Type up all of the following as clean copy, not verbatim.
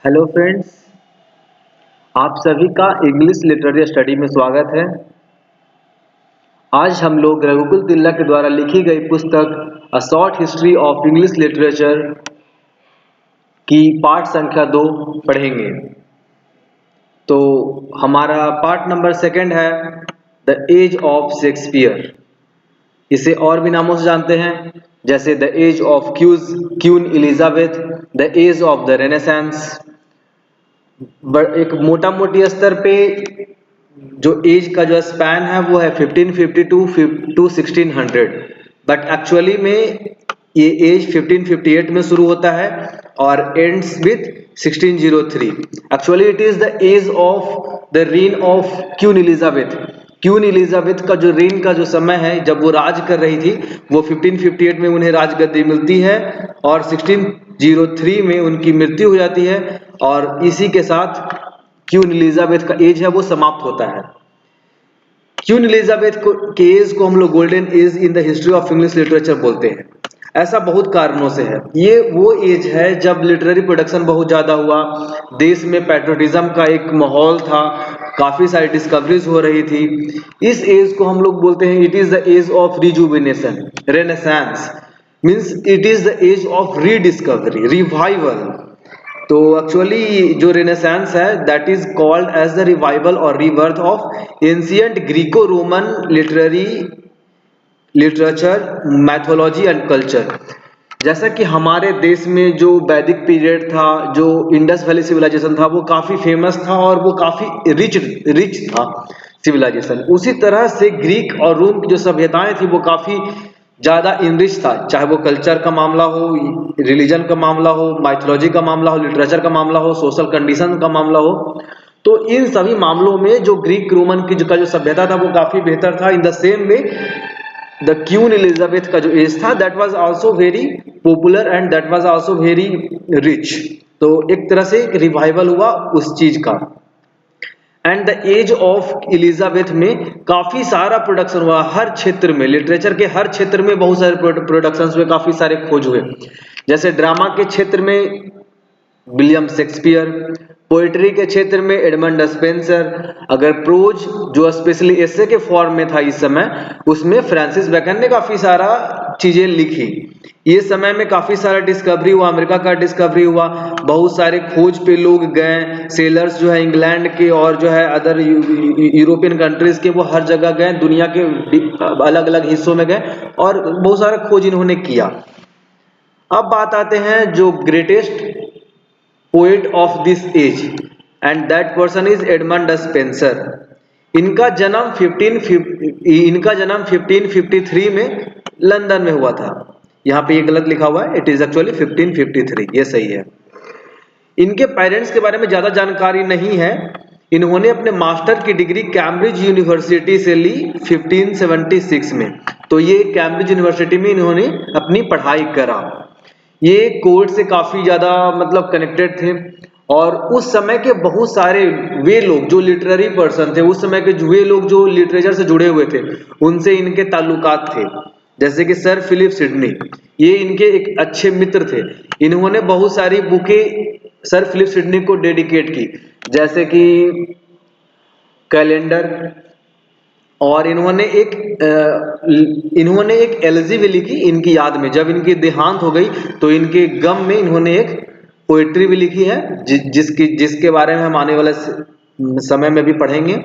Hello friends, आप सभी का इंग्लिश लिटरेचर स्टडी में स्वागत है। आज हम लोग रघुकुल तिलक के द्वारा लिखी गई पुस्तक a short history of English literature की पाठ संख्या 2 पढ़ेंगे। तो हमारा पार्ट नंबर सेकंड है द एज ऑफ शेक्सपियर। इसे और भी नामों से जानते हैं, जैसे the age of queen Elizabeth, the age of the Renaissance. एक मोटा मोटी स्तर पे जो एज का जो स्पैन है वो है 1552 टू 1600, बट एक्चुअली में ये एज 1558 में शुरू होता है और ends with 1603। Actually it is the age of the reign of queen Elizabeth. Queen Elizabeth का जो रेन का जो समय है जब वो राज कर रही थी वो 1558 में उन्हें राजगद्दी मिलती है और 1603 में उनकी मृत्यु हो जाती है और इसी के साथ क्वीन एलिजाबेथ का एज है वो समाप्त होता है। क्वीन एलिजाबेथ के एज को हम लोग golden age in the history of English literature बोलते हैं। ऐसा बहुत कारणों से है। ये वो एज है जब लिटरेरी प्रोडक्शन बहुत ज्यादा हुआ, देश में पैट्रियटिज्म का एक माहौल था, काफी सारी डिस्कवरीज हो रही थी। इस एज को हम लोग बोलते हैं it is the age of rejuvenation, renaissance means it is the age of rediscovery, revival. तो एक्चुअली जो रेनेसांस है that is called age the revival और rebirth of ancient Greco Roman literature, mythology and culture. जैसा कि हमारे देश में जो वैदिक पीरियड था, जो इंडस वैली सिविलाइजेशन था, वो काफी फेमस था और वो काफी रिच था सिविलाइजेशन। उसी तरह से ग्रीक और रोम की जो सभ्यताएं थी वो काफी ज्यादा इनरिच था, चाहे वो कल्चर का मामला हो, रिलीजन का मामला हो, माइथोलॉजी का मामला हो, लिटरेचर का मामला हो, सोशल कंडीशन का मामला हो। तो इन सभी मामलों में जो ग्रीक रोमन की जो सभ्यता था वो काफी बेहतर था। इन the same way the queen Elizabeth का जो एज था that was also very popular and that was also very rich. तो एक तरह से एक रिवाइवल हुआ उस चीज का। And the age of Elizabeth में काफी सारा प्रोडक्शन हुआ, हर क्षेत्र में, लिटरेचर के हर क्षेत्र में बहुत सारे प्रोडक्शंस हुए, काफी सारे खोज हुए। जैसे ड्रामा के क्षेत्र में विलियम शेक्सपियर, पोएट्री के क्षेत्र में एडमंड स्पेंसर, अगर प्रोज जो स्पेशली एसे के फॉर्म में था इस समय, उसमें फ्रांसिस बेकन ने काफी सारा चीजें लिखी। ये समय में काफी सारा डिस्कवरी हुआ, अमेरिका का डिस्कवरी हुआ, बहुत सारे खोज पे लोग गए, सेलर्स जो है इंग्लैंड के और जो है अदर यूरोपियन कंट्रीज के, वो हर जगह गए, दुनिया के अलग अलग हिस्सों में गए और बहुत सारा खोज इन्होंने किया। अब बात आते हैं जो greatest poet of this age and that person is Edmund Spenser. इनका जन्म 1553 में लंदन में हुआ था। यहाँ पे ये गलत लिखा हुआ है, इट इज एक्चुअली 1553, ये सही है। इनके पेरेंट्स के बारे में ज्यादा जानकारी नहीं है। इन्होंने अपने मास्टर की डिग्री कैम्ब्रिज यूनिवर्सिटी से ली 1576 में। तो ये कैम्ब्रिज यूनिवर्सिटी में इन्होंने अपनी पढ़ाई करा। ये कोर्ट से काफी ज्यादा मतलब कनेक्टेड थे और उस समय के बहुत सारे वे लोग जो लिटरेरी पर्सन थे, उस समय के वे लोग जो लिटरेचर से जुड़े हुए थे, उनसे इनके ताल्लुकात थे। जैसे कि सर फिलिप सिडनी, ये इनके एक अच्छे मित्र थे। इन्होंने बहुत सारी बुकें सर फिलिप सिडनी को डेडिकेट की, जैसे कि कैलेंडर, और इन्होंने एक एलजी भी लिखी इनकी याद में। जब इनकी देहांत हो गई तो इनके गम में इन्होंने एक पोएट्री भी लिखी है जिसके बारे में हम आने वाले समय में भी पढ़ेंगे।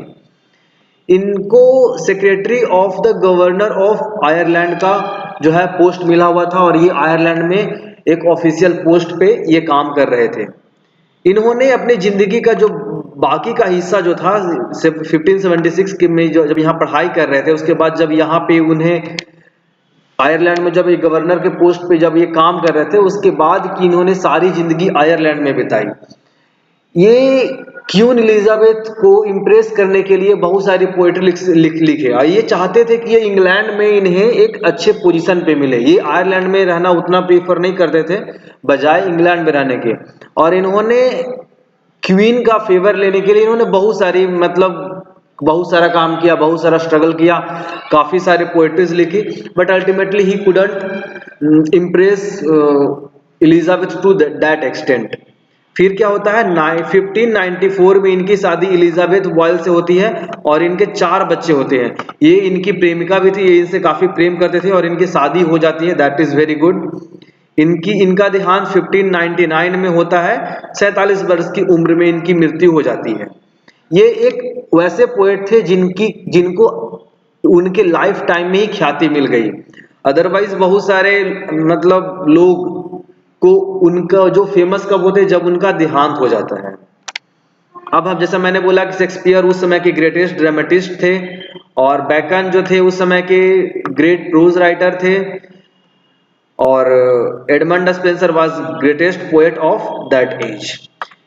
इनको secretary of the governor of Ireland का जो है पोस्ट मिला हुआ था और ये आयरलैंड में एक ऑफिशियल पोस्ट पे ये काम कर रहे थे। इन्होंने अपनी जिंदगी का जो बाकी का हिस्सा जो था 1576 के में जब यहाँ पढ़ाई कर रहे थे, उसके बाद जब यहाँ पे उन्हें आयरलैंड में जब ये गवर्नर के पोस्ट पे जब ये काम कर रहे थे, उसके बाद की इन्होंने सारी जिंदगी आयरलैंड में बिताई। ये क्वीन एलिजाबेथ को इम्प्रेस करने के लिए बहुत सारी पोएट्री लिखे और ये चाहते थे कि ये इंग्लैंड में इन्हें एक अच्छे पोजीशन पे मिले। ये आयरलैंड में रहना उतना प्रीफर नहीं करते थे बजाय इंग्लैंड में रहने के। और इन्होंने क्वीन का फेवर लेने के लिए इन्होंने बहुत सारा काम किया, बहुत सारा स्ट्रगल किया, काफी सारे पोएट्रीज लिखी, but ultimately he couldn't impress Elizabeth two that extent. फिर क्या होता है 1594 में इनकी शादी एलिजाबेथ बॉयल से होती है और इनके 4 बच्चे होते हैं। ये इनकी प्रेमिका भी थी, ये इनसे काफी प्रेम करते थे और इनकी शादी हो जाती है, दैट इज वेरी गुड। इनका देहांत 1599 में होता है, 47 वर्ष की उम्र में इनकी मृत्यु हो जाती है। ये एक वैसे पोएट थे जिनको उनके लाइफ टाइम में ही ख्याति मिल गई, अदरवाइज बहुत सारे मतलब लोग को उनका जो फेमस कब होते हैं, जब उनका देहांत हो जाता है। अब जैसा मैंने बोला कि शेक्सपियर उस समय के ग्रेटेस्ट ड्रामेटिस्ट थे और बैकन जो थे उस समय के ग्रेट प्रोज राइटर थे और Edmund Spenser was greatest poet of that age.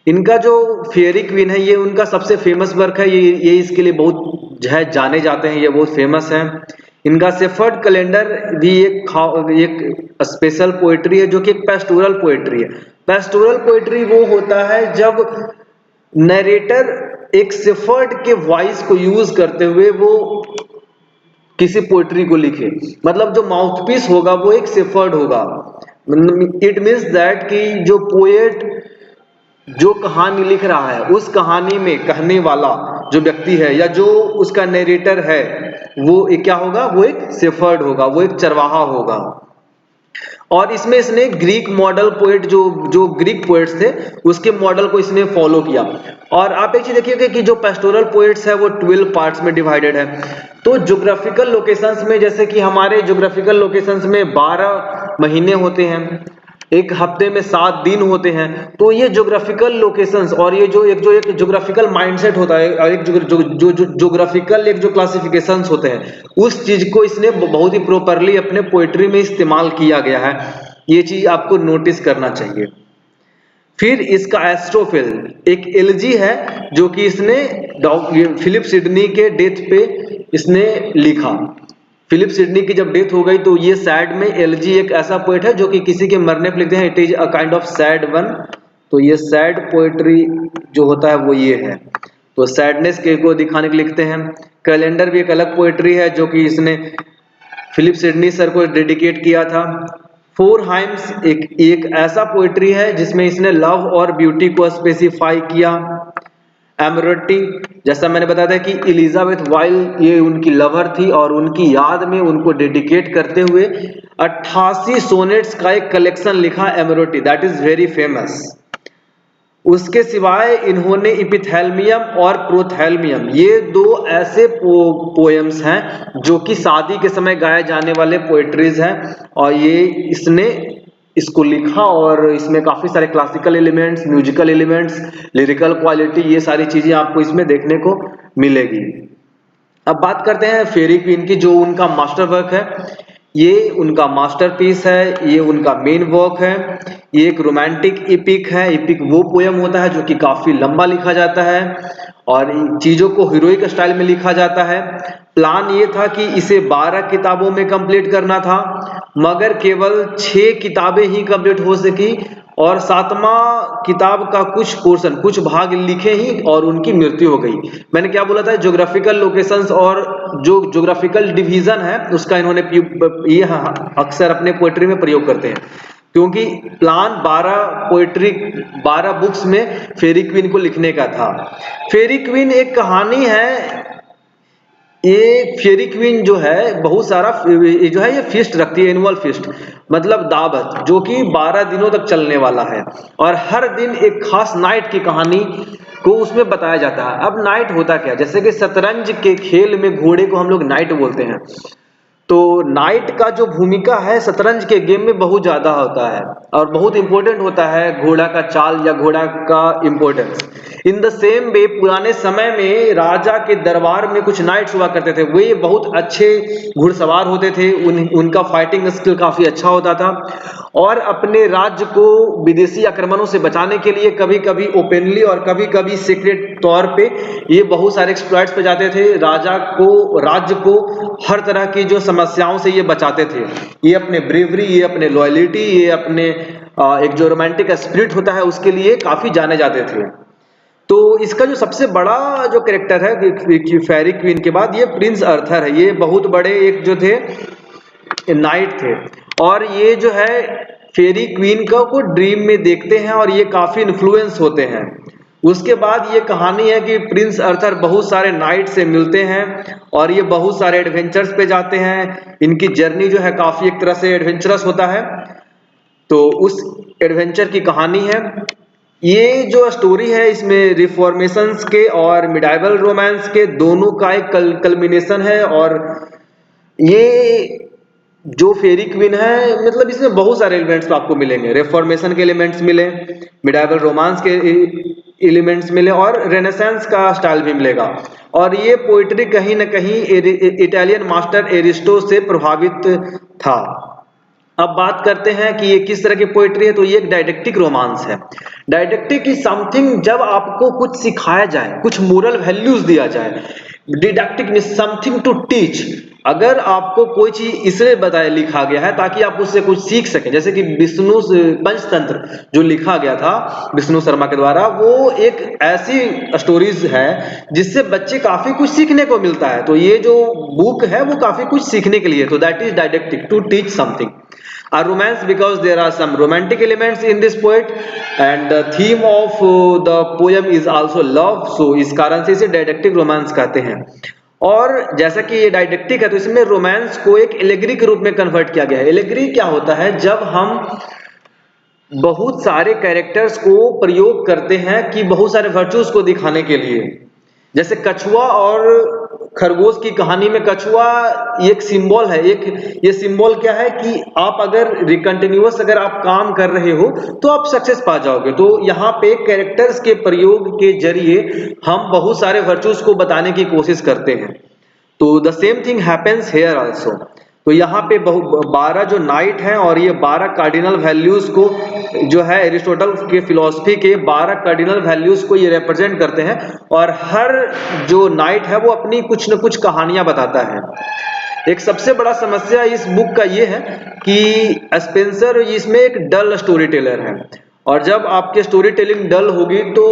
इनका जो फेयरी क्वीन है ये उनका सबसे फेमस वर्क है, ये इसके लिए बहुत जाने जाते हैं, ये बहुत फेमस है। इनका शेफर्ड कैलेंडर भी एक स्पेशल पोएट्री है जो कि एक पेस्टोरल पोएट्री है। पेस्टोरल पोएट्री वो होता है जब नरेटर एक शेफर्ड के वॉइस को यूज करते हुए वो किसी पोएट्री को लिखे, मतलब जो माउथपीस होगा वो एक शेफर्ड होगा। इट मीन्स दैट कि जो पोएट जो कहानी लिख रहा है उस कहानी में कहने वाला जो व्यक्ति है या जो उसका नरेटर है वो एक क्या होगा, वो एक शेफर्ड होगा, वो एक चरवाहा होगा। और इसमें इसने ग्रीक मॉडल पोएट जो ग्रीक पोएट्स थे उसके मॉडल को इसने फॉलो किया। और आप एक चीज देखिएगा कि जो पेस्टोरल पोएट्स है वो 12 पार्ट्स में डिवाइडेड है। तो ज्योग्राफिकल लोकेशंस में, जैसे कि हमारे ज्योग्राफिकल लोकेशंस में 12 महीने होते हैं, एक हफ्ते में 7 दिन होते हैं, तो ये ज्योग्राफिकल लोकेशंस और ये जो एक ज्योग्राफिकल माइंडसेट होता है और एक ज्योग्राफिकल एक जो क्लासिफिकेशंस होते हैं, उस चीज को इसने बहुत ही प्रॉपरली अपने पोएट्री में इस्तेमाल किया गया है। ये चीज आपको नोटिस करना चाहिए। फिर इसका एस्ट्रोफिल एक एलजी है जो कि इसने फिलिप सिडनी के डेथ पे इसने लिखा। फिलिप सिडनी की जब डेथ हो गई तो ये सैड में एलजी एक ऐसा पोएट है जो कि किसी के मरने पर लिखते हैं, it is a kind of sad one. तो ये सैड पोएट्री जो होता है वो ये है, तो सैडनेस के को दिखाने के लिखते हैं। कैलेंडर भी एक अलग पोएट्री है जो कि इसने फिलिप सिडनी सर को डेडिकेट किया था। फोर हाइम्स एक ऐसा पोएट्री है जिसमें इसने लव और ब्यूटी को स्पेसिफाई किया। एमरोटी, जैसा मैंने बताया था कि एलिजाबेथ वाइल ये उनकी लवर थी और उनकी याद में उनको डेडिकेट करते हुए 88 सोनेट्स का एक कलेक्शन लिखा एमरोटी, दैट इज वेरी फेमस। उसके सिवाय इन्होंने इपिथेल्मियम और प्रोथेल्मियम ये 2 ऐसे पोएम्स हैं जो कि शादी के समय गाए जाने वाले पोएट्रीज हैं और ये इसने इसको लिखा और इसमें काफी सारे classical elements, musical elements, lyrical quality, ये सारी चीजें आपको इसमें देखने को मिलेगी। अब बात करते हैं फेरी क्वीन की, जो उनका मास्टर वर्क है। ये उनका मास्टरपीस है, ये उनका मेन वर्क है। ये एक रोमांटिक इपिक है। इपिक वो पोयम होता है जो कि काफी लंबा लिखा जाता है और चीजों को हीरोइक स्टाइल में लिखा जाता है। प्लान ये था कि इसे 12 किताबों में कंप्लीट करना था, मगर केवल 6 किताबें ही कंप्लीट हो सकी और 7वां किताब का कुछ पोर्शन, कुछ भाग लिखे ही और उनकी मृत्यु हो गई। मैंने क्या बोला था, ज्योग्राफिकल लोकेशंस और जो ज्योग्राफिकल डिवीजन है उसका इन्होंने ये अक्सर अपने पोएट्री में प्रयोग करते हैं, क्योंकि प्लान 12 बुक्स में फेरी क्वीन को लिखने का था। फेरी क्वीन एक कहानी है। ये फेरी क्वीन जो है बहुत सारा जो है ये फीस्ट रखती है, एनुअल फीस्ट मतलब दावत, जो कि 12 दिनों तक चलने वाला है और हर दिन एक खास नाइट की कहानी को उसमें बताया जाता है। अब नाइट होता क्या, जैसे कि शतरंज के खेल में घोड़े को हम लोग नाइट बोलते हैं, तो नाइट का जो भूमिका है शतरंज के गेम में बहुत ज्यादा होता है और बहुत इंपॉर्टेंट होता है घोड़ा का चाल या घोड़ा का इंपॉर्टेंस। इन द सेम वे पुराने समय में राजा के दरबार में कुछ नाइट्स हुआ करते थे, वे बहुत अच्छे घुड़सवार होते थे, उनका फाइटिंग स्किल काफी अच्छा होता था और अपने राज्य को विदेशी आक्रमणों से बचाने के लिए कभी कभी ओपनली और कभी कभी सीक्रेट तौर पे ये बहुत सारे एक्सप्लॉइट्स पे जाते थे। राज्य को हर तरह की जो समस्याओं से ये बचाते थे। ये अपने ब्रेवरी, ये अपने लॉयलिटी, ये अपने एक जो रोमांटिक स्पिरिट होता है उसके लिए काफी जाने जाते थे। तो इसका जो सबसे बड़ा जो कैरेक्टर है फेरी क्वीन के बाद ये प्रिंस अर्थर है। ये बहुत बड़े एक जो थे नाइट थे और ये जो है फेरी क्वीन को ड्रीम में देखते हैं और ये काफी इन्फ्लुएंस होते हैं। उसके बाद ये कहानी है कि प्रिंस अर्थर बहुत सारे नाइट से मिलते हैं और ये बहुत सारे एडवेंचर्स पे जाते हैं। इनकी जर्नी जो है काफी एक तरह से एडवेंचरस होता है। तो उस एडवेंचर की कहानी है। ये जो स्टोरी है इसमें रिफॉर्मेशंस के और मिडाइवल रोमांस के दोनों का एक कल्मिनेशन है। और ये जो फेरी क्वीन है मतलब इसमें बहुत सारे एलिमेंट्स आपको मिलेंगे। रिफॉर्मेशन के एलिमेंट्स मिले, मिडाइवल रोमांस के एलिमेंट्स मिले और रेनेसांस का स्टाइल भी मिलेगा। और ये पोइट्री कहीं ना कहीं इटालियन मास्टर एरिस्टो से प्रभावित था। अब बात करते हैं कि ये किस तरह की पोइट्री है। तो ये एक डायडेक्टिक रोमांस है। डायडेक्टिक इज समथिंग जब आपको कुछ सिखाया जाए, कुछ मोरल वैल्यूज दिया जाए। डिडक्टिक मीन समथिंग टू टीच। अगर आपको कोई चीज इसलिए बताया लिखा गया है ताकि आप उससे कुछ सीख सकें। जैसे कि विष्णु पंचतंत्र जो लिखा गया था विष्णु शर्मा के द्वारा, वो एक ऐसी स्टोरीज है जिससे बच्चे काफी कुछ सीखने को मिलता है। तो ये जो बुक है वो काफी कुछ सीखने के लिए, तो that is didactic, to teach something. A romance because there are some romantic elements in this poet and the theme of the poem is also love, so इस कारण से इसे डायडेक्टिक रोमांस कहते हैं। और जैसा कि ये डायडेक्टिक है तो इसमें रोमांस को एक एलेगरी के रूप में कन्वर्ट किया गया है। एलेगरी क्या होता है? जब हम बहुत सारे कैरेक्टर्स को प्रयोग करते हैं कि बहुत सारे वर्चूज को दिखाने के लिए। जैसे कछुआ और खरगोश की कहानी में कछुआ एक सिंबल है। एक ये सिंबल क्या है कि आप अगर रिकंटिन्यूअस अगर आप काम कर रहे हो तो आप सक्सेस पा जाओगे। तो यहाँ पे कैरेक्टर्स के प्रयोग के जरिए हम बहुत सारे वर्चूज को बताने की कोशिश करते हैं। तो the same thing happens here also. तो यहाँ पे 12 जो नाइट हैं और ये 12 कार्डिनल वैल्यूज को जो है एरिस्टोटल के फिलॉसफी के 12 कार्डिनल वैल्यूज को ये रिप्रेजेंट करते हैं। और हर जो नाइट है वो अपनी कुछ न कुछ कहानियां बताता है। एक सबसे बड़ा समस्या इस बुक का ये है कि स्पेंसर इसमें एक डल स्टोरी टेलर है। और जब आपकी स्टोरी टेलिंग डल होगी तो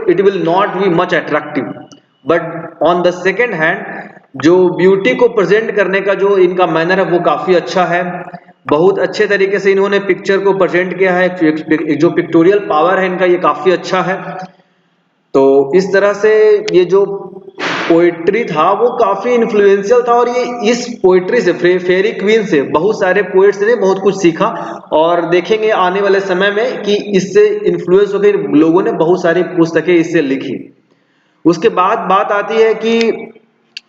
it will not be much attractive. But on the second hand जो ब्यूटी को प्रेजेंट करने का जो इनका मैनर है वो काफी अच्छा है। बहुत अच्छे तरीके से इन्होंने पिक्चर को प्रेजेंट किया है। जो पिक्टोरियल पावर है इनका ये काफी अच्छा है। तो इस तरह से ये जो पोइट्री था वो काफी इन्फ्लुएंशियल था। और ये इस पोइट्री से फेरी क्वीन से बहुत सारे पोइट्स ने बहुत कुछ सीखा। और देखेंगे आने वाले समय में कि इससे इन्फ्लुएंस होकर लोगों ने बहुत सारी पुस्तकें इससे लिखी। उसके बाद बात आती है कि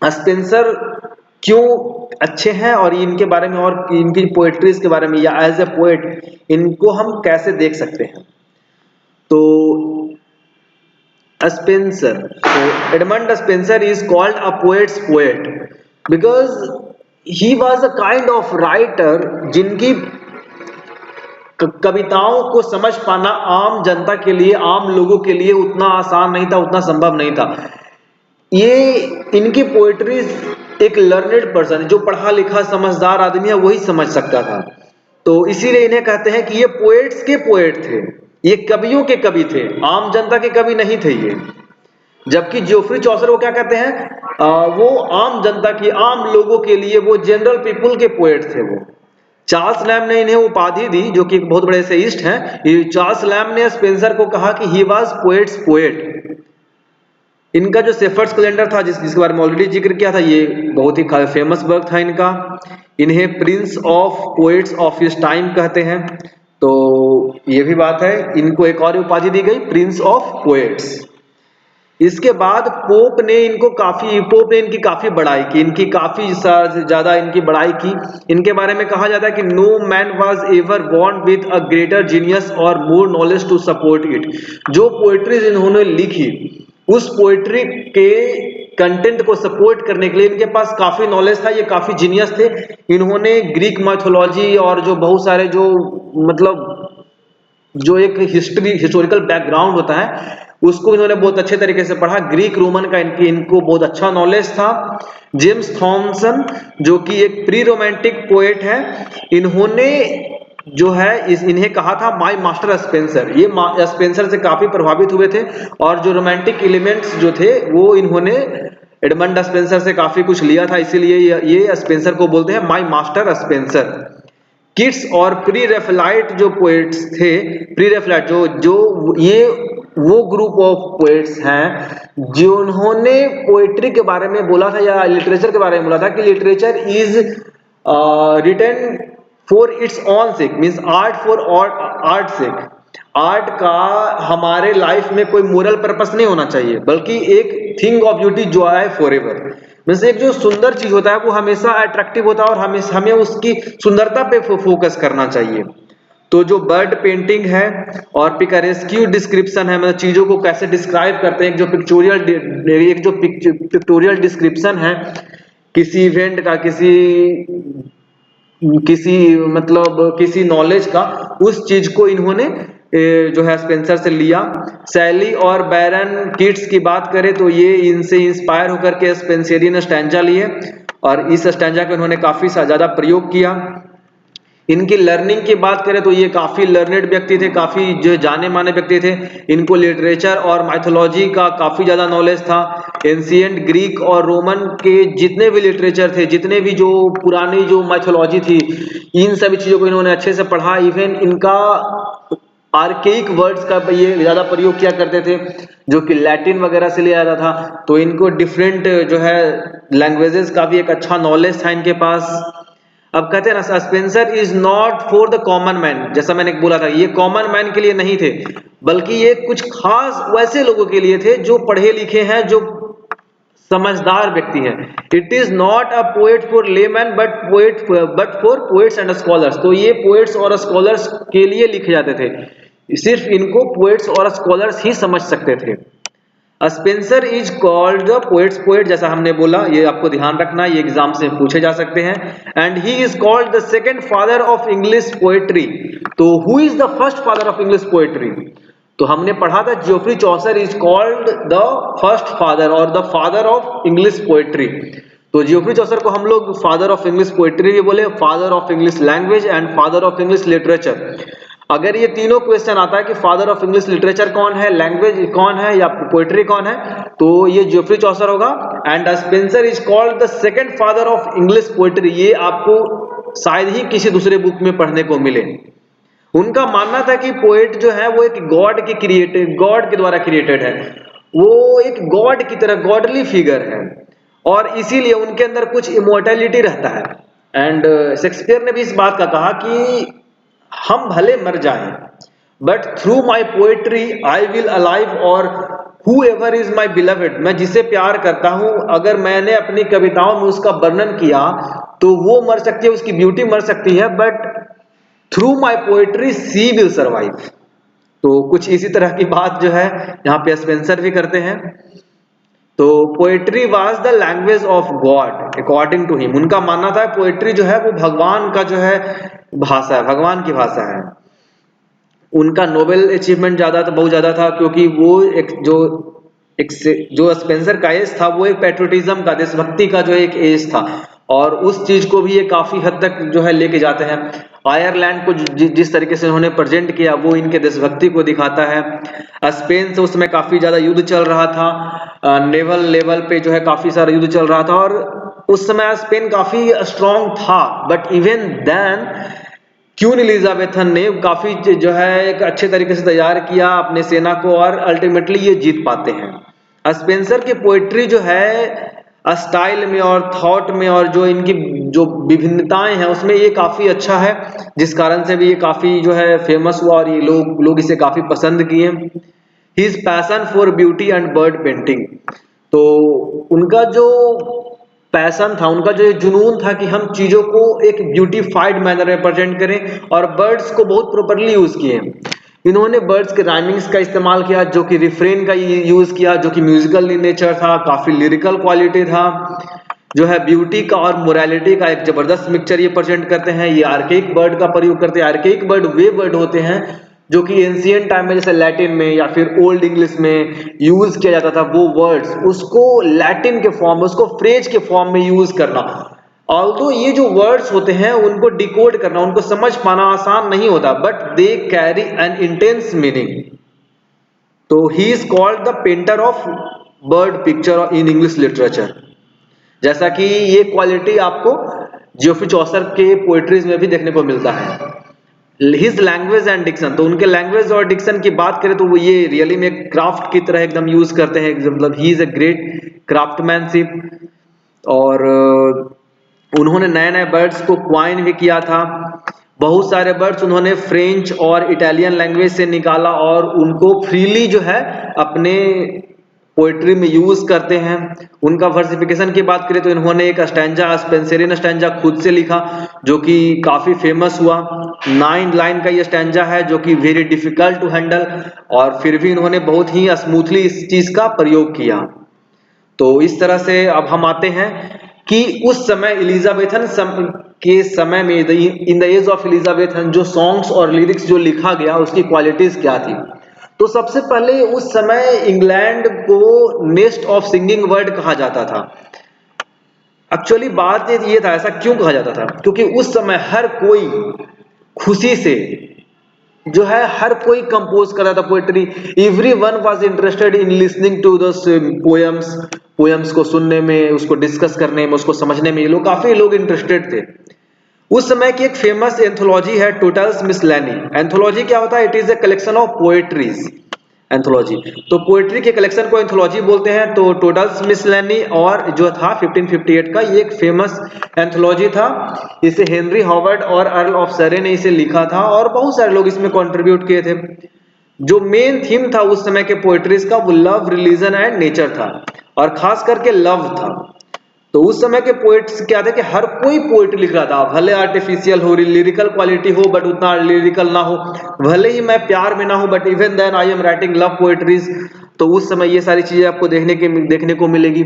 स्पेंसर क्यों अच्छे हैं और इनके बारे में और इनकी पोएट्रीज के बारे में या एज ए पोएट इनको हम कैसे देख सकते हैं। तो Spencer, so Edmund Spenser is called a poet's poet because he was a kind of writer जिनकी कविताओं को समझ पाना आम जनता के लिए, आम लोगों के लिए उतना आसान नहीं था, उतना संभव नहीं था। ये इनकी पोएट्रीज एक लर्नेड पर्सन, जो पढ़ा लिखा समझदार आदमी है वही समझ सकता था। तो इसीलिए इन्हें कहते हैं कि ये पोएट्स के पोएट थे, ये कवियों के कवि थे, आम जनता के कवि नहीं थे ये। जबकि जोफ्री चौसर वो क्या कहते हैं, वो आम जनता की, आम लोगों के लिए, वो जनरल पीपुल के पोएट थे वो। चार्ल्स लैम्ब ने इन्हें उपाधि दी, जो कि एक बहुत बड़े एसेइस्ट हैं। चार्ल्स लैम्ब ने स्पेंसर को कहा कि ही वाज पोएट्स पोएट। इनका जो शेफर्ड्स कैलेंडर था जिसके बारे में ऑलरेडी जिक्र किया था, ये बहुत ही फेमस वर्क था इनका। इन्हें Prince of poets of his time कहते हैं। तो ये भी बात है, इनको एक और उपाधि दी गई, प्रिंस ऑफ पोएट्स। इसके बाद पोप ने इनकी काफी बड़ाई की, इनकी काफी ज्यादा इनकी बड़ाई की। इनके बारे में कहा जाता है कि no man was ever born with a greater genius और more knowledge to support it. जो पोएट्रीज इन्होंने लिखी उस पोएट्री के कंटेंट को सपोर्ट करने के लिए इनके पास काफी नॉलेज था, ये काफी जीनियस थे। इन्होंने ग्रीक माइथोलॉजी और जो बहुत सारे जो मतलब जो एक हिस्टोरिकल बैकग्राउंड होता है उसको इन्होंने बहुत अच्छे तरीके से पढ़ा। ग्रीक रोमन का इनको बहुत अच्छा नॉलेज था। जेम्स थॉमसन जो कि एक प्री रोमांटिक पोएट है, इन्होंने जो है इन्हें कहा था माय मास्टर स्पेंसर। ये स्पेंसर से काफी प्रभावित हुए थे और जो रोमांटिक एलिमेंट्स जो थे वो इन्होंने एडमंड स्पेंसर से काफी कुछ लिया था। इसीलिए ये स्पेंसर को बोलते हैं माय मास्टर स्पेंसर। किट्स और प्री रेफलाइट जो पोएट्स थे, प्री रेफलाइट जो जो ये वो ग्रुप ऑफ पोएट्स हैं जिन्होंने पोएट्री के बारे में बोला था या लिटरेचर के बारे में बोला था कि literature is written for its own sake, means art for art sake. Art का हमारे लाइफ में कोई मोरल पर्पस नहीं होना चाहिए, बल्कि एक थिंग ऑफ ब्यूटी जो है फॉर एवर, मीन्स एक जो सुंदर चीज होता है वो हमेशा अट्रैक्टिव होता है और हमें उसकी सुंदरता पे फोकस करना चाहिए। तो जो बर्ड पेंटिंग है और पिकारेस्क्यू डिस्क्रिप्शन है, मतलब चीजों को कैसे डिस्क्राइब करते हैं, एक जो पिक्टोरियल डिस्क्रिप्शन है किसी इवेंट का, किसी मतलब किसी नॉलेज का, उस चीज को इन्होंने जो है स्पेंसर से लिया। सैली और बैरन किट्स की बात करें तो ये इनसे इंस्पायर होकर के स्पेंसरियन स्टैंजा लिए और इस स्टैंजा का उन्होंने काफी ज्यादा प्रयोग किया। इनकी लर्निंग की बात करें तो ये काफी लर्नेड व्यक्ति थे, काफी जो जाने माने व्यक्ति थे। इनको लिटरेचर और माइथोलॉजी का काफी ज्यादा नॉलेज था। एंशिएंट ग्रीक और रोमन के जितने भी लिटरेचर थे, जितने भी जो पुरानी जो माइथोलॉजी थी, इन सभी चीजों को इन्होंने अच्छे से पढ़ा। इवन इनका आर्केइक वर्ड्स का ये ज्यादा प्रयोग किया करते थे जो कि लैटिन वगैरह से लिया जाता था। तो इनको डिफरेंट जो है लैंग्वेजेस का भी एक अच्छा नॉलेज था इनके पास। अब कहते हैं ना, Spencer is not for the common man, जैसा मैंने बोला था ये कॉमन मैन के लिए नहीं थे, बल्कि ये कुछ खास वैसे लोगों के लिए थे जो पढ़े लिखे हैं, जो समझदार व्यक्ति हैं। It is not a poet for layman but for poets and scholars. तो ये पोएट्स और स्कॉलर्स के लिए लिखे जाते थे, सिर्फ इनको पोएट्स और स्कॉलर्स ही समझ सकते थे। Spencer is called the poets poet, जैसा हमने बोला, ये आपको ध्यान रखना, ये एग्जाम से पूछे जा सकते हैं। And he is called the second father of English poetry. तो who is the first father of English poetry? तो हमने पढ़ा था Geoffrey Chaucer is called the first father और the father of English poetry. तो जियोफ्री चौसर को हम लोग फादर ऑफ इंग्लिश पोएट्री भी बोले, father of English language and father of English literature. अगर ये तीनों क्वेश्चन आता है कि फादर ऑफ इंग्लिश लिटरेचर कौन है, लैंग्वेज कौन है या पोएट्री कौन है, तो ये जियोफ्री चौसर होगा। And Spencer is called the second father of English poetry. ये आपको शायद ही किसी दूसरे बुक में पढ़ने को मिले। उनका मानना था कि पोएट जो है वो एक गॉड के द्वारा क्रिएटेड है, वो एक गॉड की तरह गॉडली फिगर है और इसीलिए उनके अंदर कुछ इमोर्टैलिटी रहता है। एंड शेक्सपियर ने भी इस बात का कहा कि हम भले मर जाएं, but through my poetry I will alive, और whoever is my beloved, मैं जिसे प्यार करता हूं, अगर मैंने अपनी कविताओं में उसका वर्णन किया तो वो मर सकती है, उसकी ब्यूटी मर सकती है, but through my poetry she will survive. तो कुछ इसी तरह की बात जो है यहाँ पे स्पेंसर भी करते हैं। तो poetry was the language of God according to him. उनका मानना था पोएट्री जो है वो भगवान का जो है भाषा है, भगवान की भाषा है। उनका नोबेल अचीवमेंट बहुत ज्यादा था, क्योंकि वो जो स्पेंसर का एज था वो एक पैट्रियोटिज्म का, देशभक्ति का जो एक एज था, और उस चीज को भी ये काफी हद तक जो है लेके जाते हैं। आयरलैंड को जिस तरीके से उन्होंने प्रेजेंट किया वो इनके देशभक्ति को दिखाता है। स्पेन से उस समय काफी ज्यादा युद्ध चल रहा था, नेवल लेवल पे जो है काफी सारा युद्ध चल रहा था, और उस समय स्पेन काफी स्ट्रांग था। But even then queen Elizabethan ने काफी जो है एक अच्छे तरीके से तैयार किया अपने सेना को, और अल्टीमेटली ये जीत पाते हैं। स्पेंसर की पोएट्री जो है स्टाइल में और थॉट में और जो इनकी जो विभिन्नताएं हैं उसमें ये काफी अच्छा है, जिस कारण से भी ये काफी जो है फेमस हुआ और ये लोग इसे काफी पसंद किए। His passion for beauty and bird painting. तो उनका जो पैशन था, उनका जो जुनून था कि हम चीजों को एक ब्यूटीफाइड मैनर में प्रेजेंट करें, और बर्ड्स को बहुत प्रॉपर्ली यूज किए। इन्होंने बर्ड्स के राइमिंग्स का इस्तेमाल किया, जो कि रिफ्रेन का यूज किया, जो कि म्यूजिकल इन नेचर था, काफी लिरिकल क्वालिटी था, जो है ब्यूटी का और मोरालिटी का एक जबरदस्त मिक्सचर ये प्रेजेंट करते हैं। ये आर्केइक वर्ड का प्रयोग करते हैं। आर्केइक वर्ड वे वर्ड होते हैं जो कि एंशिएंट टाइम में जैसे लैटिन में या फिर ओल्ड इंग्लिश में यूज किया जाता था, वो वर्ड्स उसको लैटिन के फॉर्म में, उसको फ्रेज के फॉर्म में यूज करना। ऑल्दो ये जो वर्ड्स होते हैं उनको डिकोड करना, उनको समझ पाना आसान नहीं होता, but they carry an intense meaning. तो he is called the painter of bird picture in English literature. जैसा कि ये क्वालिटी आपको जियोफी चौसर के पोएट्रीज में भी देखने को मिलता है। हिज लैंग्वेज एंड डिक्शन, तो उनके लैंग्वेज और डिक्शन की बात करें तो वो ये रियली में क्राफ्ट की तरह एकदम यूज करते हैं, मतलब he is a great craftsmanship. और उन्होंने नए नए वर्ड्स को क्वाइन भी किया था। बहुत सारे वर्ड्स उन्होंने फ्रेंच और इटालियन लैंग्वेज से निकाला और उनको फ्रीली जो है अपने पोएट्री में यूज करते हैं। उनका वर्सिफिकेशन की बात करें तो इन्होंने एक स्टैंजा, स्पेंसरियन स्टैंजा खुद से लिखा जो कि काफी फेमस हुआ। 9 लाइन का ये स्टैंजा है जो कि वेरी डिफिकल्ट टू हैंडल, और फिर भी इन्होंने बहुत ही स्मूथली इस चीज का प्रयोग किया। तो इस तरह से अब हम आते हैं कि उस समय एलिजाबेथन के समय में, in the age of Elizabethan, जो सॉन्ग्स और लिरिक्स जो लिखा गया उसकी क्वालिटीज क्या थी। तो सबसे पहले उस समय इंग्लैंड को नेस्ट ऑफ सिंगिंग वर्ल्ड कहा जाता था। एक्चुअली बात ये था, ऐसा क्यों कहा जाता था, क्योंकि उस समय हर कोई खुशी से जो है हर कोई कंपोज कर रहा था poetry. Everyone was interested in listening to the poems को सुनने में, उसको डिस्कस करने में, उसको समझने में, ये लोग काफी लोग इंटरेस्टेड थे। उस समय की एक फेमस एंथोलॉजी है टोटल्स मिसलेनी। एंथोलॉजी क्या होता है? It is a collection of poetries. Anthology, तो पोएट्री के कलेक्शन को एंथोलॉजी बोलते हैं। तो टोटल्स मिसलेनी और जो था 1558 का, ये एक फेमस एंथोलॉजी था। इसे हेनरी हॉवर्ड और अर्ल ऑफ सरे ने इसे लिखा था और बहुत सारे लोग इसमें कंट्रीब्यूट किए थे। जो मेन थीम था उस समय के पोएट्रीज का वो लव, रिलीजन एंड नेचर था, और खास करके लव था। तो उस समय के पोएट्स क्या थे कि हर कोई पोएट्री लिख रहा था, भले आर्टिफिशियल हो, लिरिकल क्वालिटी हो बट उतना लिरिकल ना हो, भले ही मैं प्यार में ना हूं but even then I am writing love poetries. तो उस समय ये सारी चीजें आपको देखने को मिलेगी।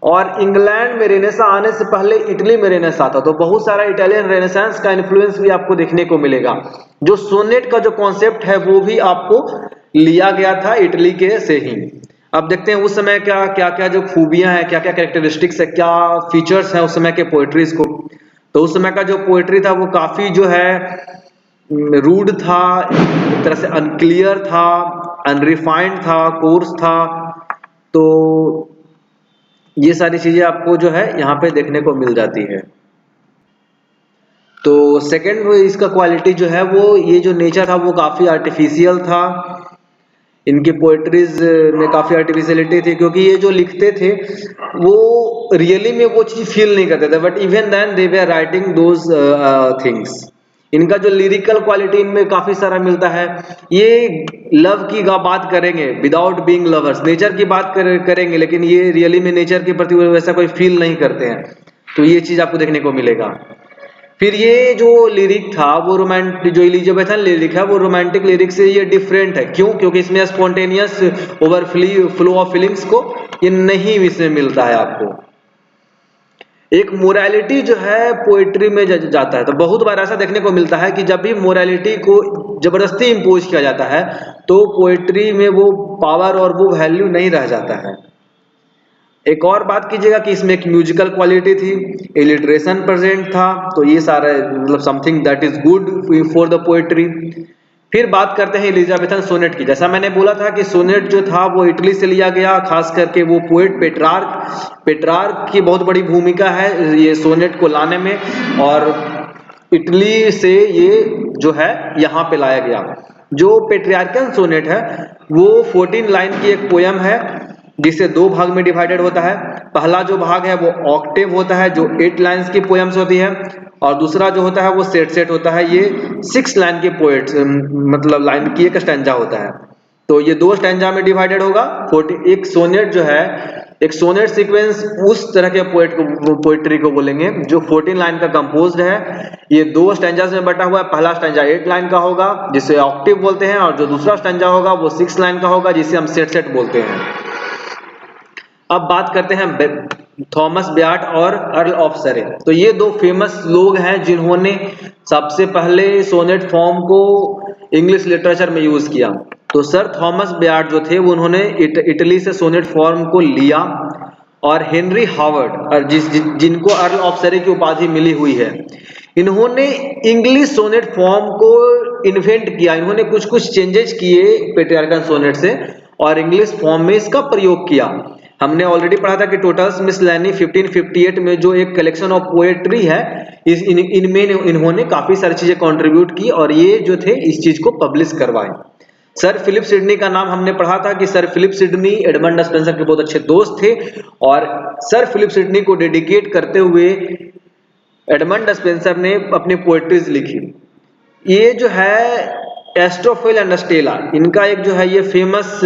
और इंग्लैंड में रेनेसा आने से पहले इटली में रेनेसा था, तो बहुत सारा इटालियन रेनेसांस का इन्फ्लुएंस भी आपको देखने को मिलेगा। जो सोनेट का जो कॉन्सेप्ट है वो भी आपको लिया गया था इटली के से ही। अब देखते हैं उस समय क्या क्या जो खूबियां हैं, क्या क्या कैरेक्टरिस्टिक्स है, क्या फीचर्स हैं उस समय के पोएट्रीज को। तो उस समय का जो पोएट्री था वो काफी जो है रूड था, एक तरह से अनक्लियर था, अनरिफाइंड था, कोर्स था। तो ये सारी चीजें आपको जो है यहाँ पे देखने को मिल जाती है। तो सेकंड इसका क्वालिटी जो है वो, ये जो नेचर था वो काफी आर्टिफिशियल था। इनकी पोएट्रीज में काफी आर्टिफिशियलिटी थी, क्योंकि ये जो लिखते थे वो रियली में वो चीज फील नहीं करते थे, but even then they were writing those things. इनका जो लिरिकल क्वालिटी इनमें काफी सारा मिलता है। ये लव की बात करेंगे विदाउट बीइंग लवर्स, नेचर की बात करेंगे, लेकिन ये रियली में नेचर के प्रति वैसा कोई फील नहीं करते हैं। तो ये चीज आपको देखने को मिलेगा। फिर ये जो लिरिक था वो रोमांटिक, जो एलिजाबेथन लिरिक है वो रोमांटिक लिरिक से ये डिफरेंट है। क्यों? क्योंकि इसमें स्पॉन्टेनियस फ्लो ऑफ फीलिंग्स को ये नहीं इसमें मिलता है आपको। एक मोरालिटी जो है पोएट्री में जाता है। तो बहुत बार ऐसा देखने को मिलता है कि जब भी मोरालिटी को जबरदस्ती इंपोज किया जाता है तो पोएट्री में वो पावर और वो वैल्यू नहीं रह जाता है। एक और बात कीजिएगा कि इसमें एक म्यूजिकल क्वालिटी थी, इलिटरेशन प्रेजेंट था। तो ये सारा मतलब something that is good for the poetry. फिर बात करते हैं एलिजाबेथन सोनेट की। जैसा मैंने बोला था कि सोनेट जो था वो इटली से लिया गया, खास करके वो पोएट पेट्रार्क की बहुत बड़ी भूमिका है ये सोनेट को लाने में, और इटली से ये जो है यहाँ पे लाया गया। जो पेट्रियार्कन सोनेट है वो 14 लाइन की एक पोयम है जिसे 2 भाग में डिवाइडेड होता है। पहला जो भाग है वो ऑक्टेव होता है जो 8 लाइन्स की पोएम्स होती है, और दूसरा जो होता है वो सेट होता है, ये 6 लाइन के पोएट्स मतलब लाइन की एक स्टैंजा होता है। तो ये 2 स्टैंजा में डिवाइडेड होगा। एक सोनेट जो है, एक सोनेट सीक्वेंस उस तरह के पोएट्री को बोलेंगे जो 14 लाइन का कंपोज्ड है। ये 2 स्टैंजास में बटा हुआ है। पहला स्टैंजा 8 लाइन का होगा जिसे ऑक्टेव बोलते हैं, और जो दूसरा स्टैंजा होगा वो 6 लाइन का होगा जिसे हम सेट बोलते हैं। अब बात करते हैं थॉमस ब्याट और अर्ल ऑफ सरे। तो ये 2 फेमस लोग हैं जिन्होंने सबसे पहले सोनेट फॉर्म को इंग्लिश लिटरेचर में यूज किया। तो सर थॉमस ब्याट जो थे वो उन्होंने इटली से सोनेट फॉर्म को लिया, और हेनरी हावर्ड और जिनको अर्ल ऑफ सरे की उपाधि मिली हुई है, इन्होंने इंग्लिश सोनेट फॉर्म को इन्वेंट किया। इन्होंने कुछ चेंजेस किए पेट्रियार्कन सोनेट से और इंग्लिश फॉर्म में इसका प्रयोग किया। हमने ऑलरेडी पढ़ा था कि टोटल्स मिसलेनी 1558 में जो एक कलेक्शन ऑफ पोएट्री है, इनमें इन्होंने काफी सारी चीजें कंट्रीब्यूट की और ये जो थे इस चीज को पब्लिश करवाए। सर फिलिप सिडनी का नाम हमने पढ़ा था कि sir Philip Sidney Edmund Spenser के बहुत अच्छे दोस्त थे और सर फिलिप सिडनी को डेडिकेट करते हुए एडमंड स्पेंसर ने अपनी पोएट्रीज लिखी। ये जो है एस्ट्रोफिल एंड स्टेला, इनका एक जो है ये फेमस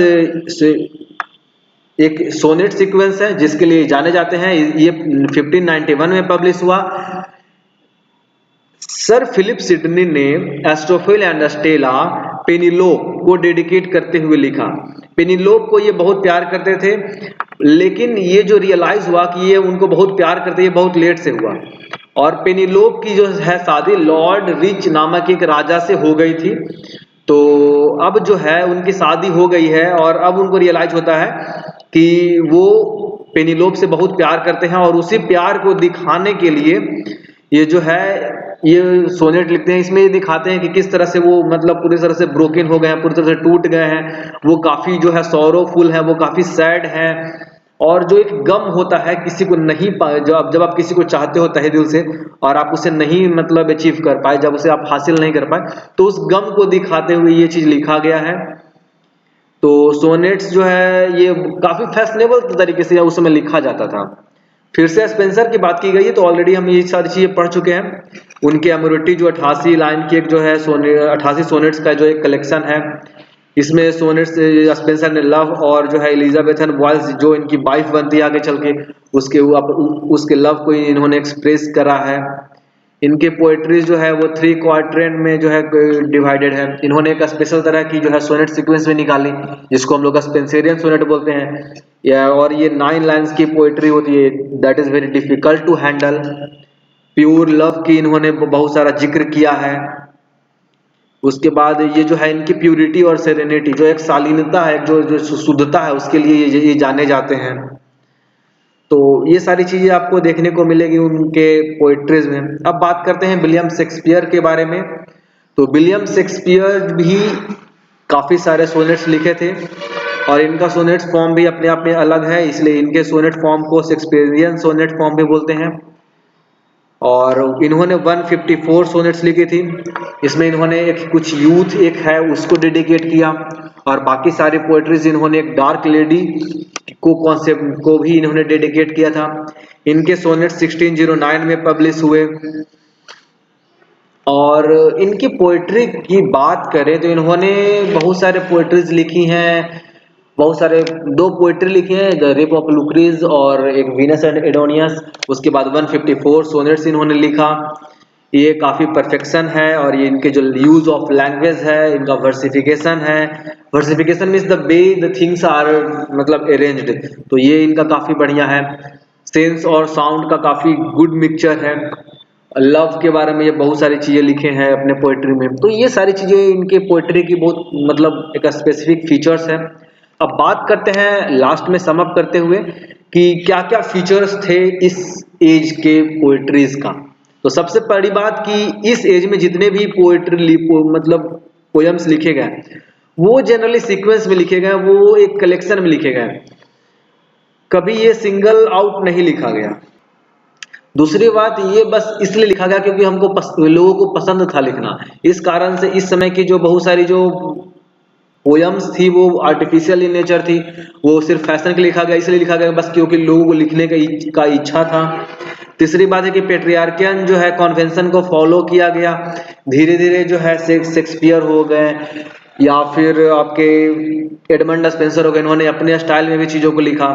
एक सोनेट सीक्वेंस है जिसके लिए जाने जाते हैं। ये 1591 में पब्लिश हुआ। सर फिलिप सिडनी ने एस्ट्रोफिल एंड स्टेला पेनिलोप को डेडिकेट करते हुए लिखा। पेनिलोप को ये बहुत प्यार करते थे, लेकिन ये जो रियलाइज हुआ कि ये उनको बहुत प्यार करते, ये बहुत लेट से हुआ और पेनिलोप की जो है शादी लॉर्ड रिच नामक एक राजा से हो गई थी। तो अब जो है उनकी शादी हो गई है और अब उनको रियलाइज होता है कि वो पेनिलोप से बहुत प्यार करते हैं और उसी प्यार को दिखाने के लिए ये जो है ये सोनेट लिखते हैं। इसमें ये दिखाते हैं कि किस तरह से वो मतलब पूरी तरह से ब्रोकन हो गए हैं, पूरी तरह से टूट गए हैं, वो काफी जो है सॉरोफुल है, वो काफी सैड है और जो एक गम होता है किसी को नहीं पाए, जब आप किसी को चाहते हो तहे दिल से और आप उसे नहीं मतलब अचीव कर पाए, जब उसे आप हासिल नहीं कर पाए, तो उस गम को दिखाते हुए ये चीज लिखा गया है। तो सोनेट्स जो है ये काफी फैशनेबल तरीके से उस समय लिखा जाता था। फिर से स्पेंसर की बात की गई है तो ऑलरेडी हम ये सारी चीजें पढ़ चुके हैं। उनके अमोरिटी जो 88 लाइन की एक जो है 88 सोनेट्स का जो एक कलेक्शन है, इसमें सोनेट्स स्पेंसर ने लव और जो है एलिजाबेथन वॉइस जो इनकी वाइफ बनती है आगे चल के, उसके लव को इन्होंने एक्सप्रेस करा है। इनके पोएट्रीज जो है वो 3 क्वाड्रेंट में जो है डिवाइडेड है। इन्होंने एक स्पेशल तरह की जो है सोनेट सीक्वेंस में निकाली जिसको हम लोग स्पेंसरियन सोनेट बोलते हैं और ये 9 लाइन्स की पोएट्री होती है। That is very difficult to handle. Pure love की इन्होंने बहुत सारा जिक्र किया है। उसके बाद ये जो है इनकी प्यूरिटी और सेरेनिटी, जो एक शालीनता है, जो शुद्धता है, उसके लिए ये जाने जाते हैं। तो ये सारी चीजें आपको देखने को मिलेगी उनके पोएट्रीज में। अब बात करते हैं विलियम शेक्सपियर के बारे में। तो विलियम शेक्सपियर भी काफी सारे सोनेट्स लिखे थे और इनका सोनेट्स फॉर्म भी अपने आप में अलग है, इसलिए इनके सोनेट फॉर्म को शेक्सपियरियन सोनेट फॉर्म भी बोलते हैं। और इन्होंने 154 सोनेट्स लिखी थी। इसमें इन्होंने एक कुछ यूथ एक है उसको डेडिकेट किया और बाकी सारी पोएट्रीज इन्होंने एक डार्क लेडी को कॉन्सेप्ट को भी इन्होंने डेडिकेट किया था। इनके सोनेट 1609 में पब्लिश हुए। और इनकी पोएट्री की बात करें तो इन्होंने बहुत सारे पोएट्रीज लिखी हैं। बहुत सारे 2 पोएट्री लिखे हैं, द रेप ऑफ लुक्रीज और एक वीनस एंड एडोनियस। उसके बाद 154 सोनेट्स इन्होंने लिखा। ये काफी परफेक्शन है और ये इनके जो यूज ऑफ लैंग्वेज है, इनका वर्सिफिकेशन है। Versification means the way the things are मतलब अरेंज्ड, तो ये इनका काफी बढ़िया है। सेंस और साउंड का काफी गुड मिक्सचर है। लव के बारे में ये बहुत सारी चीजें लिखे हैं अपने पोएट्री में। तो ये सारी चीजें इनके पोएट्री की बहुत मतलब एक स्पेसिफिक फीचर्स है। अब बात करते हैं लास्ट में सम अप करते हुए कि क्या क्या फीचर्स थे इस एज के पोएट्रीज का। तो सबसे बड़ी बात कि इस एज में जितने भी पोएट्री मतलब पोएम्स लिखे गए वो जनरली सीक्वेंस में लिखे गए, वो एक कलेक्शन में लिखे गए, कभी ये सिंगल आउट नहीं लिखा गया। दूसरी बात ये बस इसलिए लिखा गया क्योंकि हमको लोगों को पसंद था लिखना। इस कारण से इस समय की जो बहुत सारी जो पोयम्स थी वो आर्टिफिशियल इन नेचर थी, वो सिर्फ फैशन के लिए लिखा गया, इसलिए लिखा गया बस क्योंकि लोगों को लिखने का इच्छा था। तीसरी बात है कि पेट्रियार्कियन जो है कॉन्वेंशन को फॉलो किया गया। धीरे धीरे जो है शेक्सपियर हो गए या फिर आपके एडमंड स्पेंसर हो गए, इन्होंने अपने स्टाइल में भी चीजों को लिखा।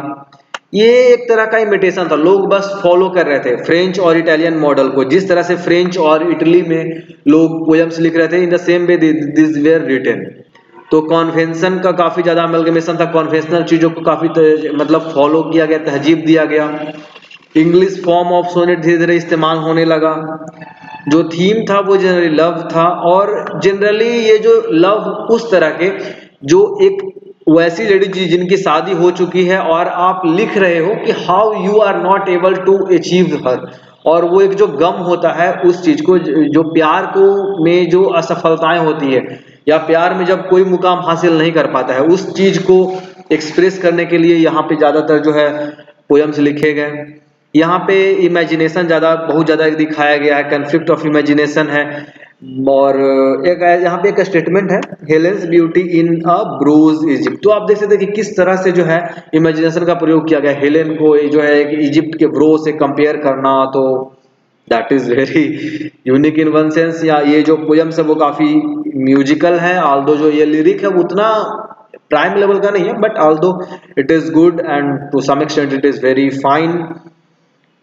ये एक तरह का इमिटेशन था, लोग बस फॉलो कर रहे थे फ्रेंच और इटालियन मॉडल को। जिस तरह से फ्रेंच और इटली में लोग पोएम्स लिख रहे थे, in the same way this were written. तो कॉन्वेंशन का काफी ज्यादा अमलगमेशन था, कॉन्वेंशनल चीजों को काफी मतलब फॉलो किया गया, तहजीब दिया गया। इंग्लिश फॉर्म ऑफ सोनेट धीरे धीरे इस्तेमाल होने लगा। जो थीम था वो जनरली लव था और जनरली ये जो लव उस तरह के जो एक वैसी लेडी जिनकी शादी हो चुकी है और आप लिख रहे हो कि how you are not able to achieve her, और वो एक जो गम होता है उस चीज को, जो प्यार को में जो असफलताएं होती है या प्यार में जब कोई मुकाम हासिल नहीं कर पाता है, उस चीज को एक्सप्रेस करने के लिए यहाँ पे ज़्यादातर जो है पोयम्स लिखे गए। यहाँ पे इमेजिनेशन बहुत ज़्यादा दिखाया गया है, कन्फ्लिक्ट ऑफ इमेजिनेशन है। और एक यहाँ पे एक स्टेटमेंट है, Helen's beauty in a brows Egypt. तो आप देख सकते हैं कि किस तरह से जो है इमेजिनेशन का प्रयोग किया गया। हेलेन को जो है इजिप्ट के ब्रो से कंपेयर करना, तो that is very unique in one sense. या ये जो पोयम्स है वो काफी म्यूजिकल है, ऑल्दो जो ये लिरिक है वो उतना प्राइम लेवल का नहीं है, but although it is good and to some extent it is very fine.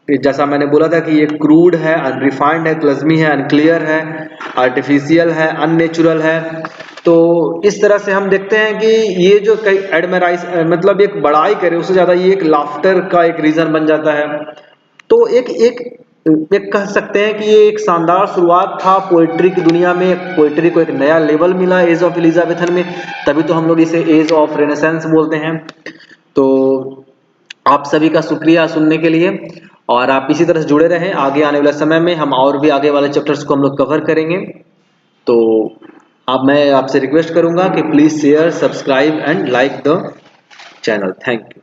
जैसा मैंने बोला था कि ये क्रूड है, अनरिफाइंड है, क्लज़मी है, अनक्लियर है, आर्टिफिशियल है, अननेचुरल है। तो इस तरह से हम देखते हैं कि ये जो कई एडमराइज मतलब एक बड़ाई करे, उससे ज्यादा ये एक लाफ्टर का एक रीजन बन जाता है। तो एक कह सकते हैं कि ये एक शानदार शुरुआत था पोइट्री की दुनिया में। पोइट्री को एक नया लेवल मिला एज ऑफ एलिजाबेथन में, तभी तो हम लोग इसे एज ऑफ रेनेसेंस बोलते हैं। तो आप सभी का शुक्रिया सुनने के लिए, और आप इसी तरह से जुड़े रहें। आगे आने वाले समय में हम और भी आगे वाले चैप्टर्स को हम लोग कवर करेंगे। तो मैं आपसे रिक्वेस्ट करूंगा कि please share, subscribe and like the channel. Thank you.